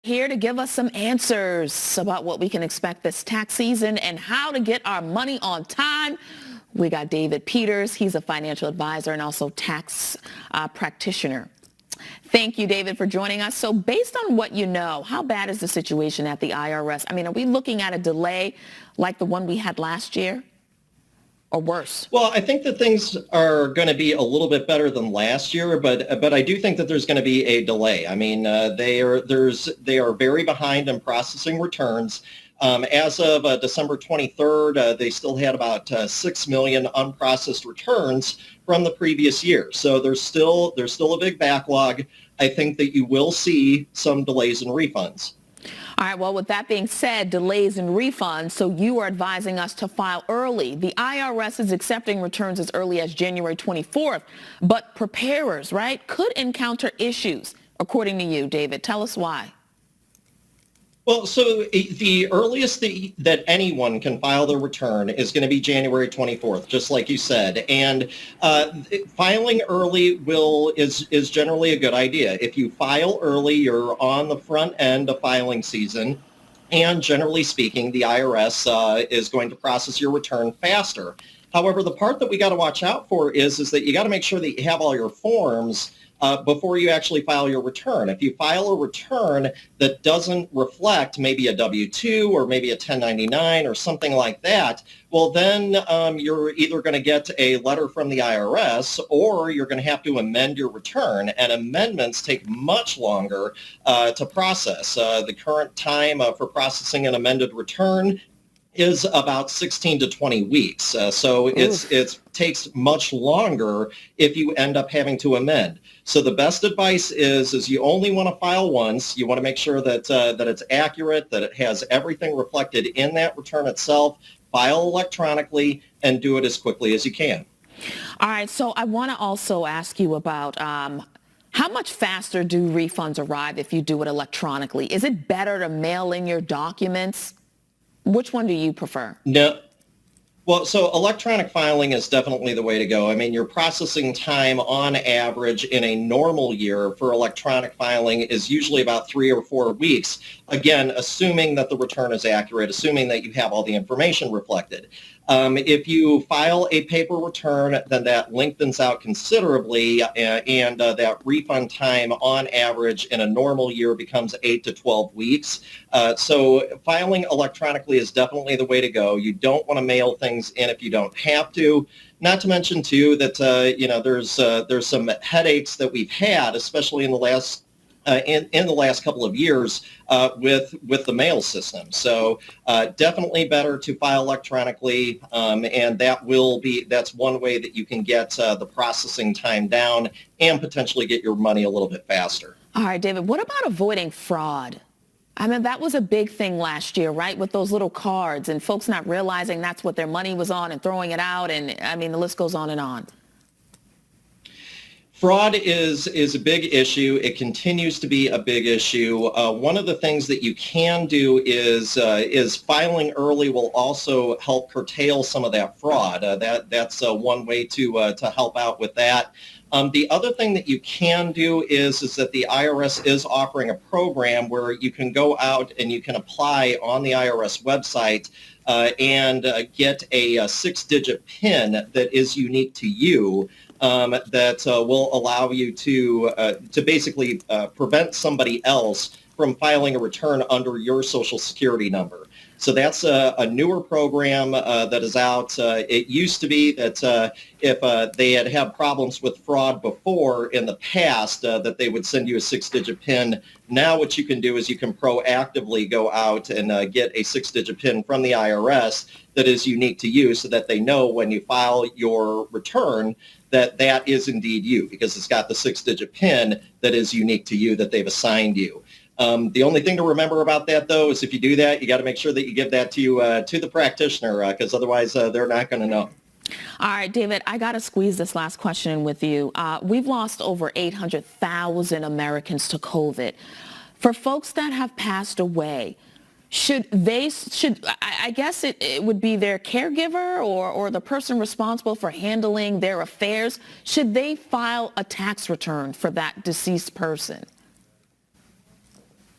Here to give us some answers about what we can expect this tax season and how to get our money on time. We got David Peters. He's a financial advisor and also tax practitioner. Thank you, David, for joining us. So based on what you know, how bad is the situation at the IRS? I mean, are we looking at a delay like the one we had last year? Or worse? Well, I think that things are going to be a little bit better than last year, but I do think that there's going to be a delay. I mean, they are very behind in processing returns. As of December 23rd, they still had about 6 million unprocessed returns from the previous year. So there's still a big backlog. I think that you will see some delays in refunds. All right, well, with that being said, delays in refunds, so you are advising us to file early. The IRS is accepting returns as early as January 24th, but preparers, right, could encounter issues, according to you, David. Tell us why. Well, so the earliest that anyone can file their return is going to be January 24th, just like you said. And filing early is generally a good idea. If you file early, you're on the front end of filing season. And generally speaking, the IRS is going to process your return faster. However, the part that we got to watch out for is that you got to make sure that you have all your forms before you actually file your return. If you file a return that doesn't reflect maybe a W-2 or maybe a 1099 or something like that, well, then you're either going to get a letter from the IRS or you're going to have to amend your return. And amendments take much longer to process. The current time for processing an amended return is about 16 to 20 weeks. So it takes much longer if you end up having to amend. So the best advice is you only want to file once. You want to make sure that it's accurate, that it has everything reflected in that return itself. File electronically and do it as quickly as you can. All right. So I want to also ask you about how much faster do refunds arrive if you do it electronically? Is it better to mail in your documents? Which one do you prefer? No. Well, so electronic filing is definitely the way to go. I mean, your processing time on average in a normal year for electronic filing is usually about 3 or 4 weeks. Again, assuming that the return is accurate, assuming that you have all the information reflected. If you file a paper return, then that lengthens out considerably, and that refund time on average in a normal year becomes 8 to 12 weeks. So filing electronically is definitely the way to go. You don't want to mail things in if you don't have to. Not to mention, too, that there's some headaches that we've had, especially in the last couple of years with the mail system. So definitely better to file electronically, and that's one way that you can get the processing time down and potentially get your money a little bit faster. All right, David, what about avoiding fraud? I mean, that was a big thing last year, right, with those little cards and folks not realizing that's what their money was on and throwing it out. And I mean, the list goes on and on. Fraud is a big issue. It continues to be a big issue. One of the things that you can do is filing early will also help curtail some of that fraud. That's one way to help out with that. The other thing that you can do is that the IRS is offering a program where you can go out and you can apply on the IRS website and get a 6-digit PIN that is unique to you. That will allow you to basically prevent somebody else from filing a return under your Social Security number. So that's a newer program that is out. It used to be that if they had problems with fraud before in the past, that they would send you a 6-digit PIN. Now what you can do is you can proactively go out and get a 6-digit PIN from the IRS that is unique to you so that they know when you file your return that is indeed you, because it's got the 6-digit PIN that is unique to you that they've assigned you. The only thing to remember about that, though, is if you do that, you got to make sure that you give that to the practitioner, because otherwise they're not going to know. All right, David, I got to squeeze this last question in with you. We've lost over 800,000 Americans to COVID. For folks that have passed away, I guess it would be their caregiver or the person responsible for handling their affairs, should they file a tax return for that deceased person?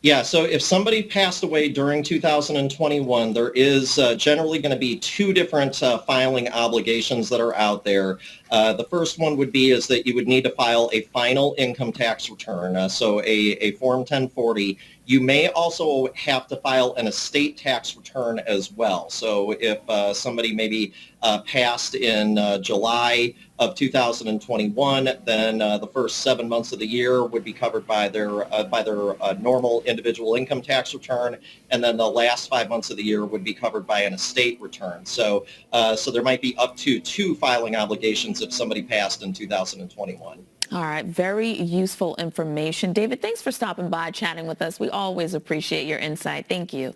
Yeah, so if somebody passed away during 2021, there is generally going to be two different filing obligations that are out there. The first one would be is that you would need to file a final income tax return, so a Form 1040. You may also have to file an estate tax return as well. So if somebody maybe passed in July of 2021, then the first 7 months of the year would be covered by their normal individual income tax return, and then the last 5 months of the year would be covered by an estate return. So so there might be up to two filing obligations if somebody passed in 2021. All right, very useful information. David, thanks for stopping by, chatting with us. We always appreciate your insight. Thank you.